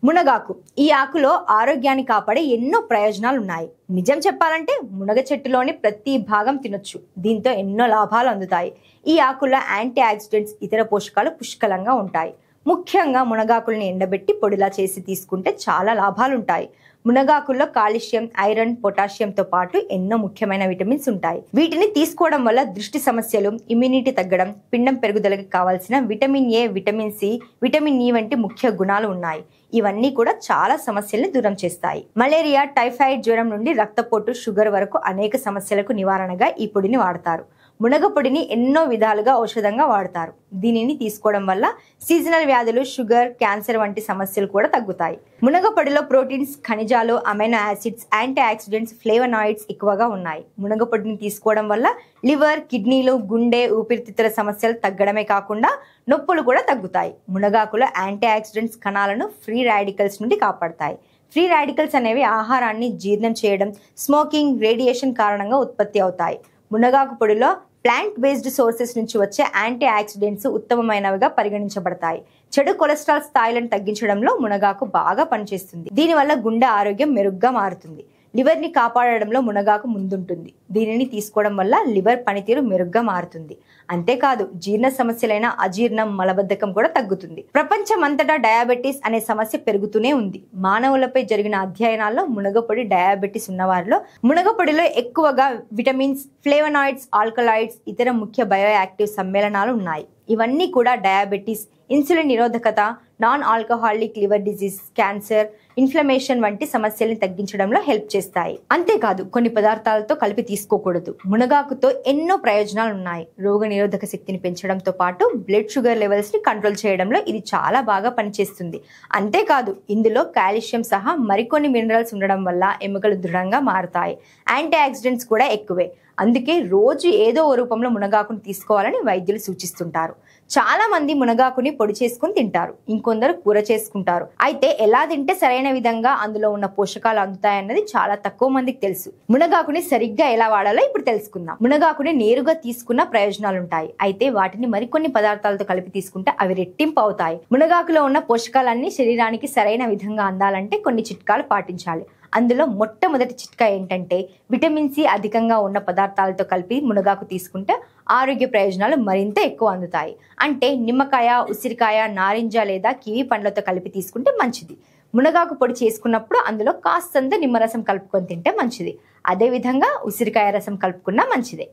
మునగాకు ఈ ఆకులో ఆరోగ్యాన్ని కాపాడే ఎన్నో ప్రయోజనాలు ఉన్నాయి. నిజం చెప్పాలంటే మునగ చెట్టులోని ప్రతి భాగం తినొచ్చు. దీంతో ఎన్నో లాభాలు అందుతాయి. ఈ ఆకుల్లో యాంటీ ఆక్సిడెంట్స్, ఇతర పోషకాలు పుష్కలంగా ఉంటాయి. ముఖ్యంగా మునగాకుల్ని ఎండబెట్టి పొడిలా చేసి తీసుకుంటే చాలా లాభాలుంటాయి. మునగాకుల్లో కాల్షియం, ఐరన్, పొటాషియంతో పాటు ఎన్నో ముఖ్యమైన విటమిన్స్ ఉంటాయి. వీటిని తీసుకోవడం వల్ల దృష్టి సమస్యలు, ఇమ్యూనిటీ తగ్గడం, పిండం పెరుగుదలకి కావాల్సిన vitamin A, vitamin C, vitamin E వంటి ముఖ్య గుణాలు ఉన్నాయి. ఇవన్నీ కూడా చాలా సమస్యల్ని దూరం చేస్తాయి. మలేరియా, టైఫాయిడ్ జ్వరం నుండి రక్తపోటు, షుగర్ వరకు అనేక సమస్యలకు నివారణగా ఈ పొడిని వాడతారు. మునగ పొడిని ఎన్నో విధాలుగా ఔషధంగా వాడతారు. దీనిని తీసుకోవడం వల్ల సీజనల్ వ్యాధులు, షుగర్, క్యాన్సర్ వంటి సమస్యలు కూడా తగ్గుతాయి. మునగ పొడిలో ప్రోటీన్స్, ఖనిజాలు, amino acids, antioxidants, flavonoids ఎక్కువగా ఉన్నాయి. మునగ పొడిని తీసుకోవడం వల్ల లివర్, కిడ్నీలు, గుండె, ఊపిరితిత్తుల సమస్యలు తగ్గడమే కాకుండా నొప్పులు కూడా తగ్గుతాయి. మునగాకులో యాంటీ ఆక్సిడెంట్స్ కణాలను ఫ్రీ రాడికల్స్ నుండి కాపాడతాయి. ఫ్రీ రాడికల్స్ అనేవి ఆహారాన్ని జీర్ణం చేయడం, స్మోకింగ్, రేడియేషన్ కారణంగా ఉత్పత్తి అవుతాయి. మునగాకు పొడిలో ప్లాంట్ బేస్డ్ సోర్సెస్ నుంచి వచ్చే యాంటీ ఆక్సిడెంట్స్ ఉత్తమమైనవిగా పరిగణించబడతాయి. చెడు కొలెస్ట్రాల్ స్థాయిలను తగ్గించడంలో మునగాకు బాగా పనిచేస్తుంది. దీనివల్ల గుండె ఆరోగ్యం మెరుగ్గా మారుతుంది. లివర్ ని కాపాడడంలో మునగాకు ముందుంటుంది. దీనిని తీసుకోవడం వల్ల లివర్ పనితీరు మెరుగ్గా మారుతుంది. అంతేకాదు జీర్ణ సమస్యలైన అజీర్ణం, మలబద్ధకం కూడా తగ్గుతుంది. ప్రపంచమంతటా డయాబెటీస్ అనే సమస్య పెరుగుతూనే ఉంది. మానవులపై జరిగిన అధ్యయనాల్లో మునగపొడి డయాబెటీస్ ఉన్నవారిలో మునగపొడిలో ఎక్కువగా విటమిన్స్, ఫ్లేవనాయిడ్స్, ఆల్కలాయిడ్స్, ఇతర ముఖ్య బయోయాక్టివ్ సమ్మేళనాలు ఉన్నాయి. ఇవన్నీ కూడా డయాబెటీస్, ఇన్సులిన్ నిరోధకత, non alcoholic liver disease, cancer, inflammation వంటి సమస్యల్ని తగ్గించడంలో హెల్ప్ చేస్తాయి. అంతేకాదు కొన్ని పదార్థాలతో కలిపి తీసుకోకూడదు. మునగాకుతో ఎన్నో ప్రయోజనాలు ఉన్నాయి. రోగ నిరోధక శక్తిని పెంచడంతో పాటు బ్లడ్ షుగర్ లెవెల్స్ ని కంట్రోల్ చేయడంలో ఇది చాలా బాగా పనిచేస్తుంది. అంతేకాదు ఇందులో కాల్షియం సహా మరికొన్ని మినరల్స్ ఉండడం వల్ల ఎముకలు దృఢంగా మారుతాయి. యాంటీ ఆక్సిడెంట్స్ కూడా ఎక్కువే. అందుకే రోజు ఏదో ఓ రూపంలో మునగాకుని తీసుకోవాలని వైద్యులు సూచిస్తుంటారు. చాలా మంది మునగాకుని పొడి చేసుకుని తింటారు. ఇంకొందరు కూర చేసుకుంటారు. అయితే ఎలా తింటే సరైన విధంగా అందులో ఉన్న పోషకాలు అందుతాయన్నది చాలా తక్కువ మందికి తెలుసు. మునగాకుని సరిగ్గా ఎలా వాడాలో ఇప్పుడు తెలుసుకుందాం. మునగాకుని నేరుగా తీసుకున్న ప్రయోజనాలు ఉంటాయి. అయితే వాటిని మరికొన్ని పదార్థాలతో కలిపి తీసుకుంటే అవి రెట్టింపు అవుతాయి. మునగాకులో ఉన్న పోషకాలన్నీ శరీరానికి సరైన విధంగా అందాలంటే కొన్ని చిట్కాలు పాటించాలి. అందులో మొట్టమొదటి చిట్కా ఏంటంటే విటమిన్ సి అధికంగా ఉన్న పదార్థాలతో కలిపి మునగాకు తీసుకుంటే ఆరోగ్య ప్రయోజనాలు మరింత ఎక్కువ అందుతాయి. అంటే నిమ్మకాయ, ఉసిరికాయ, నారింజ లేదా కివి పండ్లతో కలిపి తీసుకుంటే మంచిది. మునగాకు పొడి చేసుకున్నప్పుడు అందులో కాస్తంత నిమ్మరసం కలుపుకొని తింటే మంచిది. అదే విధంగా ఉసిరికాయ రసం కలుపుకున్నా మంచిదే.